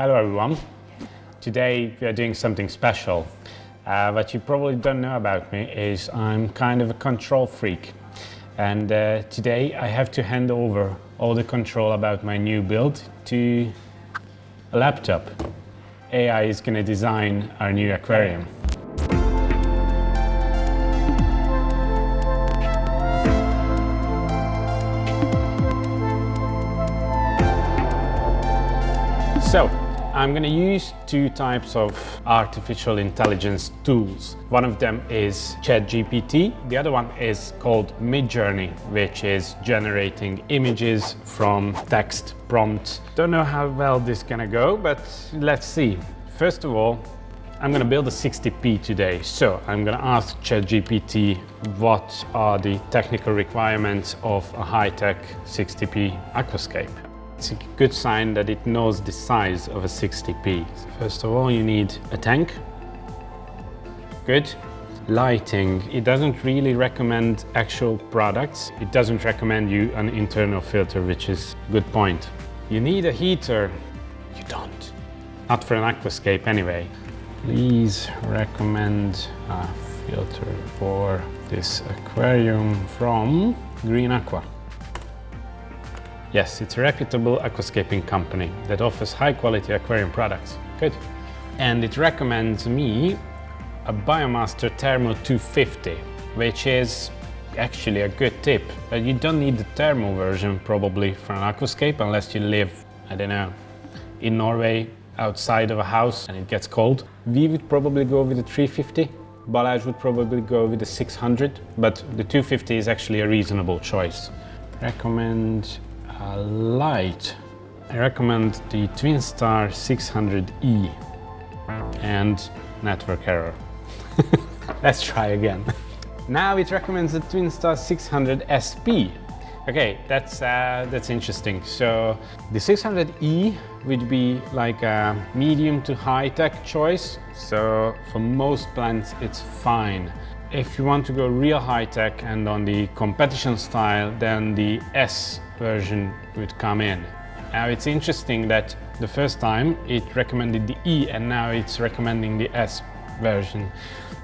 Hello everyone. Today we are doing something special. What you probably don't know about me is I'm kind of a control freak. And today I have to hand over all the control about my new build to a laptop. AI is going to design our new aquarium. So, I'm going to use two types of artificial intelligence tools. One of them is ChatGPT. The other one is called Midjourney, which is generating images from text prompts. Don't know how well this is going to go, but let's see. First of all, I'm going to build a 60p today. So I'm going to ask ChatGPT what are the technical requirements of a high-tech 60p aquascape. It's a good sign that it knows the size of a 60p. First of all, you need a tank. Good. Lighting. It doesn't really recommend actual products. It doesn't recommend you an internal filter, which is a good point. You need a heater. You don't. Not for an aquascape anyway. Please recommend a filter for this aquarium from Green Aqua. Yes, it's a reputable aquascaping company that offers high-quality aquarium products. Good. And it recommends me a Biomaster Thermo 250, which is actually a good tip. But you don't need the thermo version probably for an aquascape unless you live, I don't know, in Norway, outside of a house and it gets cold. We would probably go with the 350. Balázs would probably go with the 600, but the 250 is actually a reasonable choice. Recommend a light. I recommend the TwinStar 600E and network error. Let's try again. Now it recommends the TwinStar 600 SP. Okay, that's interesting. So the 600E would be like a medium to high-tech choice. So for most plants, it's fine. If you want to go real high-tech and on the competition style, then the S version would come in. Now it's interesting that the first time it recommended the E and now it's recommending the S version.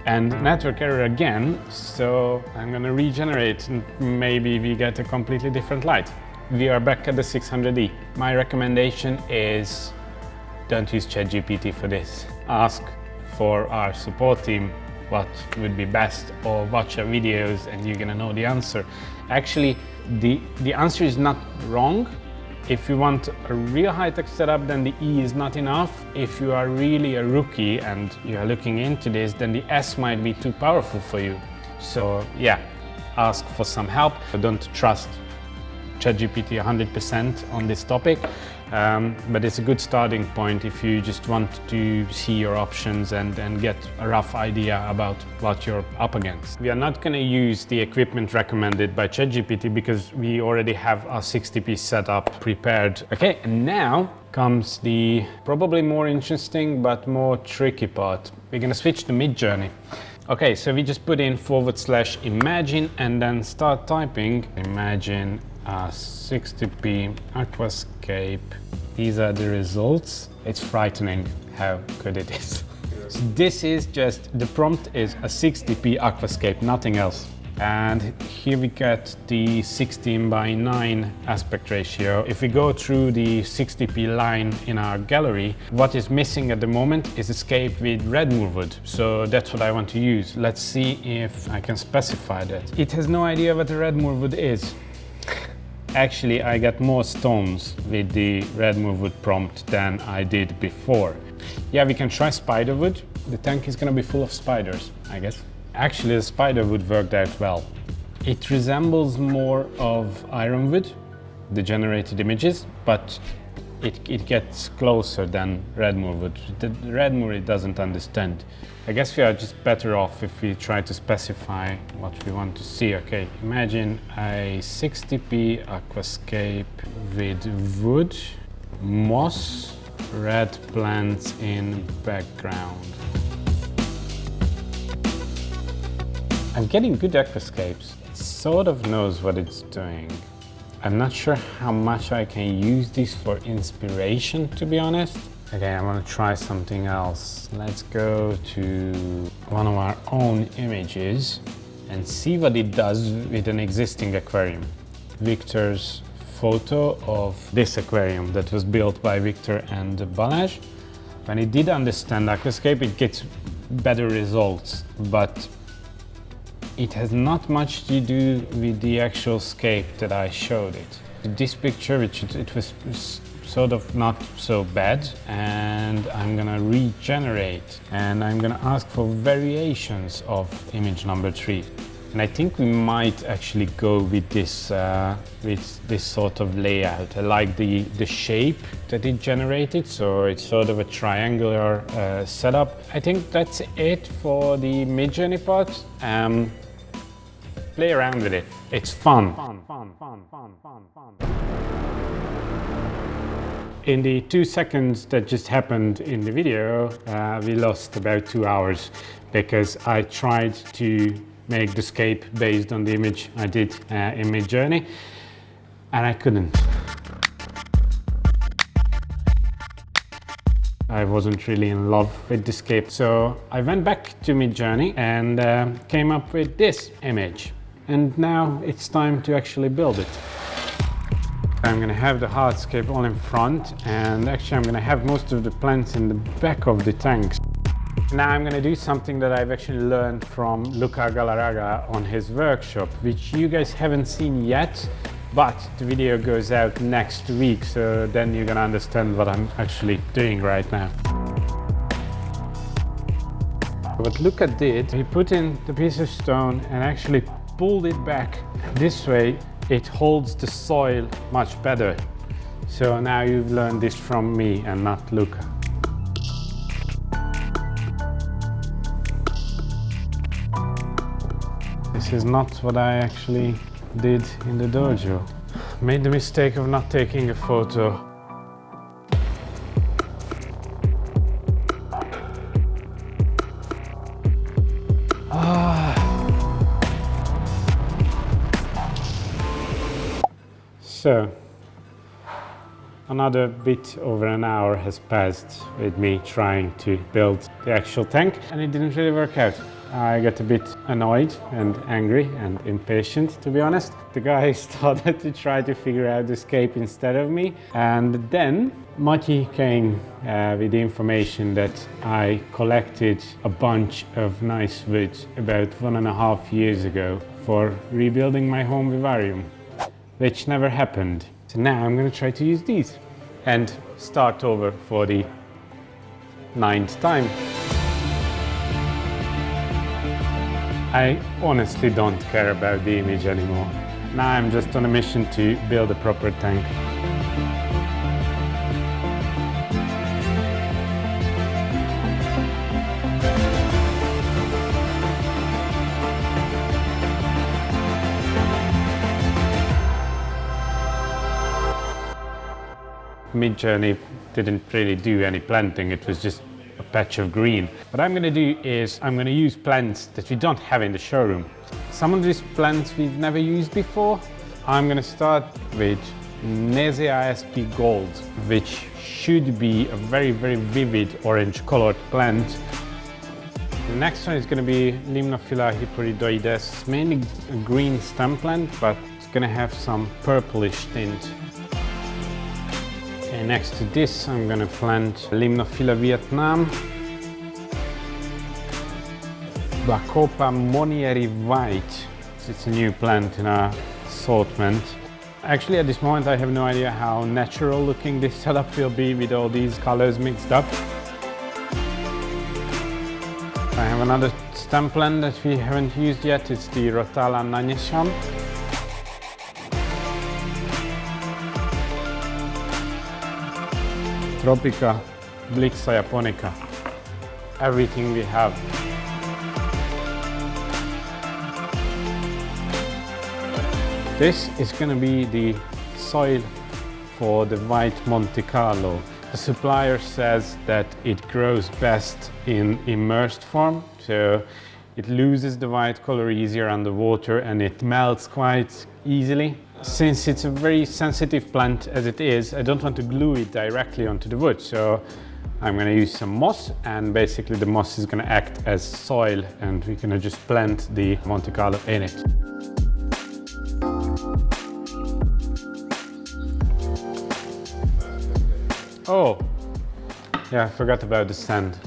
And network error again, so I'm gonna regenerate and maybe we get a completely different light. We are back at the 600E. My recommendation is don't use ChatGPT for this. Ask for our support team what would be best, or watch our videos and you're gonna know the answer. Actually, the answer is not wrong. If you want a real high-tech setup, then the E is not enough. If you are really a rookie and you are looking into this, then the S might be too powerful for you. So yeah, ask for some help. Don't trust ChatGPT 100% on this topic. But it's a good starting point if you just want to see your options and get a rough idea about what you're up against. We are not going to use the equipment recommended by ChatGPT because we already have our 60p setup prepared. Okay, and now comes the probably more interesting but more tricky part. We're going to switch to Midjourney. Okay, so we just put in /imagine and then start typing imagine a 60p aquascape. These are the results. It's frightening how good it is. So this is just, the prompt is a 60p aquascape, nothing else. And here we get the 16:9 aspect ratio. If we go through the 60p line in our gallery, what is missing at the moment is a scape with Redmoor wood. So that's what I want to use. Let's see if I can specify that. It has no idea what the Redmoor wood is. Actually, I got more stones with the Redmoor wood prompt than I did before. Yeah, we can try spiderwood. The tank is gonna be full of spiders, I guess. Actually, the spiderwood worked out well. It resembles more of ironwood, the generated images, but it gets closer than Redmoor wood. The Redmoor it doesn't understand. I guess we are just better off if we try to specify what we want to see. Okay, imagine a 60p aquascape with wood, moss, red plants in background. I'm getting good aquascapes. It sort of knows what it's doing. I'm not sure how much I can use this for inspiration, to be honest. Okay, I want to try something else. Let's go to one of our own images and see what it does with an existing aquarium. Victor's photo of this aquarium that was built by Victor and Balázs. When it did understand aquascape, it gets better results, but it has not much to do with the actual scape that I showed it. This picture, it was sort of not so bad, and I'm gonna regenerate and I'm gonna ask for variations of image number 3. And I think we might actually go with this sort of layout. I like the shape that it generated, so it's sort of a triangular setup. I think that's it for the Midjourney part. Play around with it. It's fun. In the 2 seconds that just happened in the video, we lost about 2 hours because I tried to make the scape based on the image I did in Midjourney, and I couldn't. I wasn't really in love with the scape, so I went back to Midjourney and came up with this image. And now it's time to actually build it. I'm gonna have the hardscape all in front, and actually I'm gonna have most of the plants in the back of the tanks. Now I'm gonna do something that I've actually learned from Luca Galarraga on his workshop, which you guys haven't seen yet, but the video goes out next week, so then you're gonna understand what I'm actually doing right now. What Luca did, he put in the piece of stone and actually pulled it back. This way it holds the soil much better. So now you've learned this from me and not Luca. This is not what I actually did in the dojo. Made the mistake of not taking a photo. So, another bit over an hour has passed with me trying to build the actual tank, and it didn't really work out. I got a bit annoyed and angry and impatient, to be honest. The guy started to try to figure out the escape instead of me, and then Mati came with the information that I collected a bunch of nice wood about 1.5 years ago for rebuilding my home vivarium, which never happened. So now I'm going to try to use these and start over for the 9th time. I honestly don't care about the image anymore. Now I'm just on a mission to build a proper tank. Midjourney didn't really do any planting, it was just a patch of green. What I'm going to do is I'm going to use plants that we don't have in the showroom. Some of these plants we've never used before. I'm going to start with Nesea sp Gold, which should be a very, very vivid orange colored plant. The next one is going to be Limnophila hyperidoides, mainly a green stem plant, but it's going to have some purplish tint. Okay, next to this I'm going to plant Limnophila Vietnam, Bacopa Monieri White. It's a new plant in our assortment. Actually, at this moment I have no idea how natural looking this setup will be with all these colors mixed up. I have another stem plant that we haven't used yet. It's the Rotala Nanyasham. Tropica Blixa Japonica. Everything we have. This is going to be the soil for the white Monte Carlo. The supplier says that it grows best in immersed form, so it loses the white color easier underwater and it melts quite easily. Since it's a very sensitive plant as it is, I don't want to glue it directly onto the wood, so I'm gonna use some moss, and basically the moss is gonna act as soil, and we're gonna just plant the Monte Carlo in it. Oh, yeah, I forgot about the sand.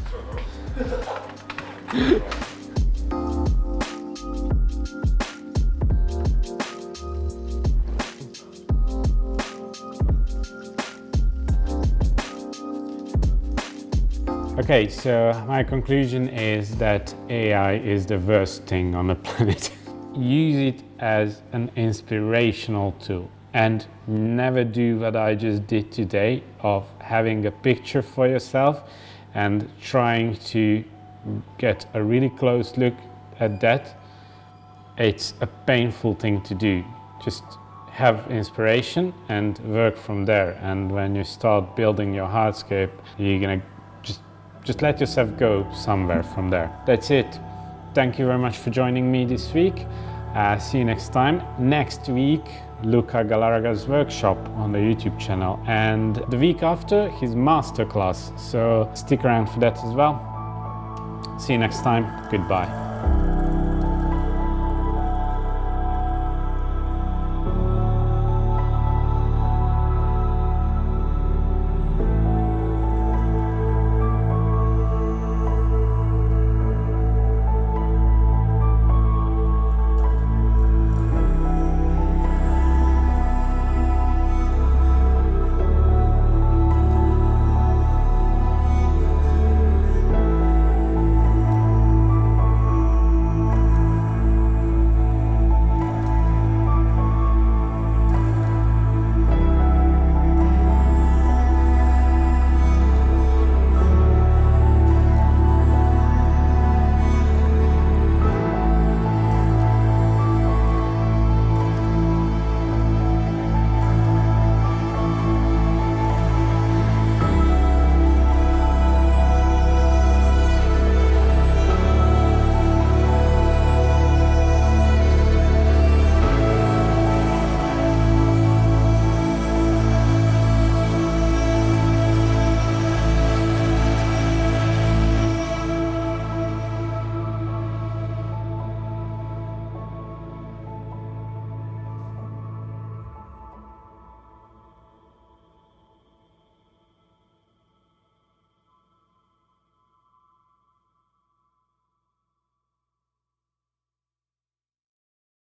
Okay, so my conclusion is that AI is the worst thing on the planet. Use it as an inspirational tool and never do what I just did today of having a picture for yourself and trying to get a really close look at that. It's a painful thing to do. Just have inspiration and work from there. And when you start building your hardscape, you're gonna just let yourself go somewhere from there. That's it. Thank you very much for joining me this week. See you next time. Next week, Luca Galarraga's workshop on the YouTube channel, and the week after, his masterclass. So stick around for that as well. See you next time. Goodbye.